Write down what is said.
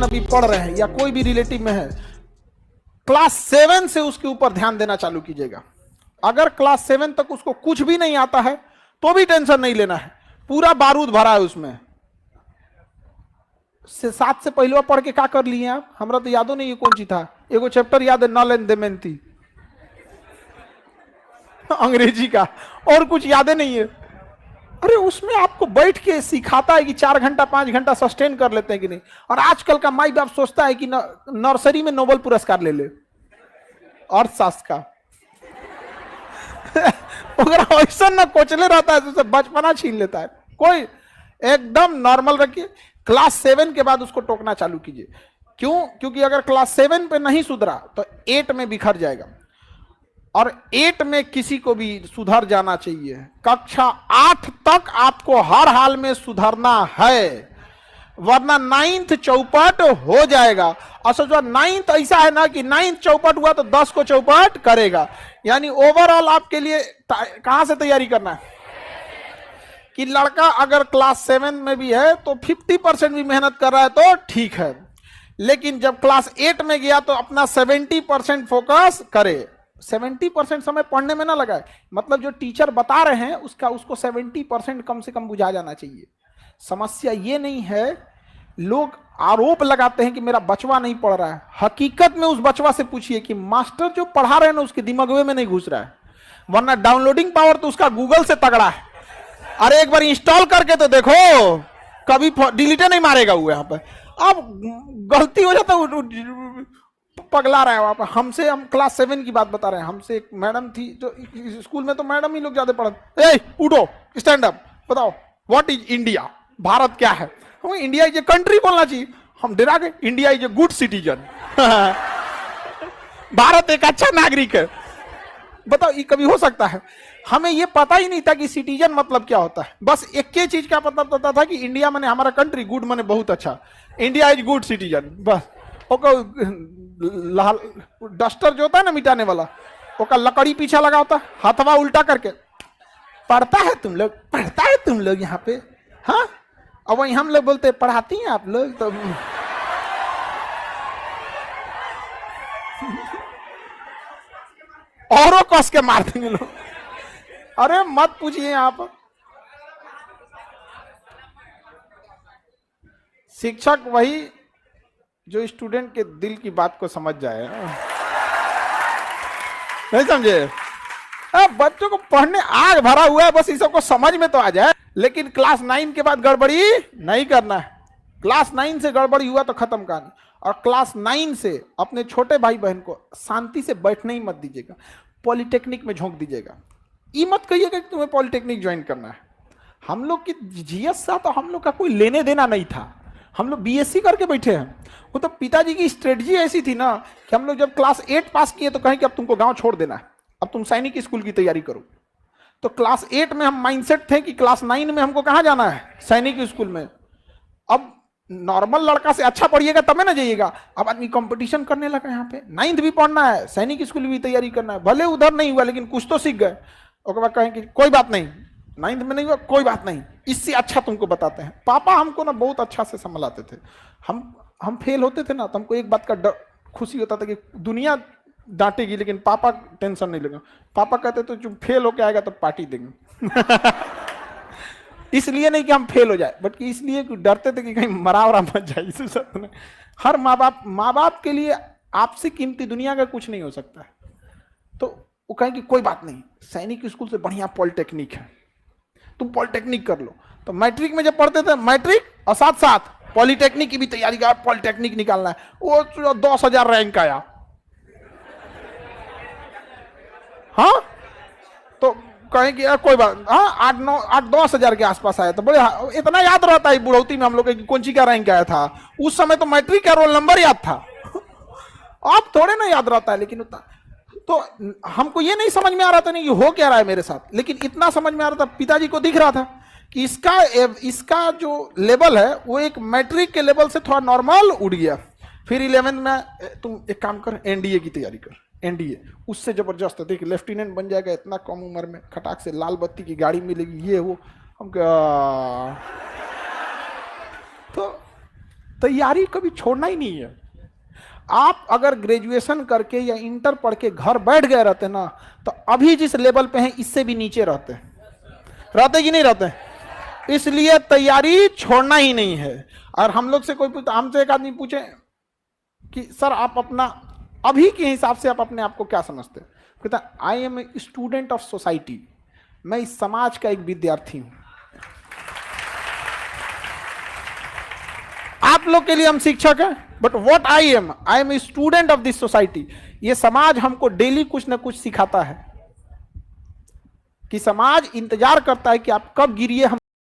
अभी पढ़ रहे हैं या कोई भी रिलेटिव में है, क्लास 7 से उसके ऊपर ध्यान देना चालू कीजिएगा। अगर क्लास 7 तक उसको कुछ भी नहीं आता है तो भी टेंशन नहीं लेना है, पूरा बारूद भरा है उसमें। 7 से पहले पढ़ के क्या कर लिए आप? हमरा तो यादो नहीं है कौन सी था। एगो चैप्टर याद है, नल एंड दमयंती अंग्रेजी का, और कुछ याद नहीं है। अरे उसमें आपको बैठ के सिखाता है कि 4 घंटा 5 घंटा सस्टेन कर लेते हैं कि नहीं। और आजकल का माई बाप सोचता है कि नर्सरी में नोबेल पुरस्कार ले ले अर्थशास्त्र का अगर ऐसा ना कोचले रहता है तो बचपना छीन लेता है। कोई एकदम नॉर्मल रखिए। क्लास 7 के बाद उसको टोकना चालू कीजिए। क्यों? क्योंकि अगर क्लास 7 पे नहीं सुधरा तो 8 में बिखर जाएगा, और 8 में किसी को भी सुधर जाना चाहिए। कक्षा 8 तक आपको हर हाल में सुधरना है, वरना 9th चौपट हो जाएगा। और सोचो 9th ऐसा है ना कि 9th चौपट हुआ तो 10 को चौपट करेगा। यानी ओवरऑल आपके लिए कहां से तैयारी करना है कि लड़का अगर क्लास 7 में भी है तो 50% भी मेहनत कर रहा है तो ठीक है, लेकिन जब क्लास 8 में गया तो अपना 70% फोकस करे। 70% समय पढ़ने में ना लगाए, मतलब जो टीचर बता रहे हैं उसको 70% कम से कम बुझा जाना चाहिए। समस्या ये नहीं है, लोग आरोप लगाते हैं कि मेरा बचवा नहीं पढ़ रहा है। हकीकत में उस बचवा से पूछिए कि मास्टर जो पढ़ा रहे हैं ना उसके दिमाग में नहीं घुस रहा है, वरना डाउनलोडिंग पावर तो उसका गूगल से तगड़ा है। अरे एक बार इंस्टॉल करके तो देखो, कभी डिलीटे नहीं मारेगा वो। यहाँ पर अब गलती हो जाता है, पगला रहा है वहां पर। हम क्लास 7 की बात बता रहे हैं। हमसे एक मैडम थी जो स्कूल में, तो मैडम ही लोग ज्यादा पढ़ते, ए उठो स्टैंड अप, बताओ व्हाट इज इंडिया, भारत क्या है। हम इंडिया इज ए कंट्री बोलना चाहिए, हम डरा गए। India is a good citizen Bharat एक अच्छा नागरिक है। बताओ ये कभी हो सकता है? हमें ये पता ही नहीं था कि सिटीजन मतलब क्या होता है। बस एक ही चीज का पता था कि इंडिया माने हमारा कंट्री, गुड माने बहुत अच्छा, इंडिया इज गुड सिटीजन। बस लाल डस्टर जो होता है ना मिटाने वाला, ओका लकड़ी पीछा लगा होता, हाथवा उल्टा करके पढ़ता है तुम लोग, पढ़ता है तुम लोग यहाँ पे, हाँ। अब वही हम लोग बोलते पढ़ाती हैं आप लोग, तो औरों कस के मार देंगे लोग। अरे मत पूछिए यहाँ पर। शिक्षक वही जो स्टूडेंट के दिल की बात को समझ जाए, नहीं समझे? बच्चों को पढ़ने आग भरा हुआ है, बस इस सबको समझ में तो आ जाए। लेकिन क्लास 9 के बाद गड़बड़ी नहीं करना है। क्लास 9 से गड़बड़ी हुआ तो खत्म कहानी। और क्लास 9 से अपने छोटे भाई बहन को शांति से बैठने ही मत दीजिएगा, पॉलिटेक्निक में झोंक दीजिएगा। ये मत कहिएगा कि तुम्हें पॉलिटेक्निक ज्वाइन करना है। हम लोग की जीएस सा तो हम लोग का कोई लेने देना नहीं था, हम लोग बीएससी करके बैठे हैं। वो तो पिताजी की स्ट्रेटजी ऐसी थी ना कि हम लोग जब क्लास 8 पास किए तो कहें कि अब तुमको गांव छोड़ देना है, अब तुम सैनिक स्कूल की तैयारी करो। तो क्लास 8 में हम माइंडसेट थे कि क्लास 9 में हमको कहाँ जाना है, सैनिक स्कूल में। अब नॉर्मल लड़का से अच्छा पढ़िएगा तब ना जाइएगा। अब आदमी कंपटीशन करने लगा, यहाँ पे 9th भी पढ़ना है, सैनिक स्कूल भी तैयारी करना है। भले उधर नहीं हुआ लेकिन कुछ तो सीख गए। उसके बाद कहें कि कोई बात नहीं, 9th में नहीं हुआ कोई बात नहीं, इससे अच्छा तुमको बताते हैं। पापा हमको ना बहुत अच्छा से संभलाते थे। हम फेल होते थे ना तो हमको एक बात का डर खुशी होता था कि दुनिया डांटेगी लेकिन पापा टेंशन नहीं लेगा। पापा कहते तो जो फेल होके आएगा तो पार्टी देंगे इसलिए नहीं कि हम फेल हो जाए, बट इसलिए कि डरते थे कि कहीं मरा वरा मत जाए। इस सब में हर माँ बाप के लिए आपसे कीमती दुनिया का कुछ नहीं हो सकता है। तो वो कहें कि कोई बात नहीं, सैनिक स्कूल से बढ़िया पॉलिटेक्निक है, तुम पॉलिटेक्निक कर लो। तो मैट्रिक में जब पढ़ते थे, मैट्रिक और साथ साथ पॉलिटेक्निक की भी तैयारी कर, पॉलिटेक्निक निकालना है। वो 10,000 रैंक आया, हाँ। तो कहें कि यार कोई बात, हाँ 8-10,000 के आसपास आया। तो बड़े इतना याद रहता है बुढ़ौती में हम लोग कौन सी क्या रैंक आया था। उस समय तो मैट्रिक का रोल नंबर याद था अब थोड़े ना याद रहता है। लेकिन उतना तो हमको ये नहीं समझ में आ रहा था नहीं कि हो क्या रहा है मेरे साथ, लेकिन इतना समझ में आ रहा था, पिताजी को दिख रहा था कि इसका जो लेवल है वो एक मैट्रिक के लेवल से थोड़ा नॉर्मल उड़ गया। फिर 11th में तुम एक काम कर, एनडीए की तैयारी कर। एनडीए उससे जबरदस्त है, देख लेफ्टिनेंट बन जाएगा इतना कम उम्र में, खटाक से लाल बत्ती की गाड़ी मिलेगी, ये वो। हम तो तैयारी कभी छोड़ना ही नहीं है। आप अगर ग्रेजुएशन करके या इंटर पढ़ के घर बैठ गए रहते ना, तो अभी जिस लेवल पे हैं इससे भी नीचे रहते कि नहीं रहते। इसलिए तैयारी छोड़ना ही नहीं है। और हम लोग से कोई पूछता, हमसे एक आदमी पूछे कि सर आप अपना अभी के हिसाब से आप अपने आप को क्या समझते हैं, कहता I am a student of society, मैं इस समाज का एक विद्यार्थी हूं। आप लोग के लिए हम शिक्षक हैं, but what I am a student of this society. ये समाज हमको डेली कुछ ना कुछ सिखाता है कि समाज इंतजार करता है कि आप कब गिरिए हम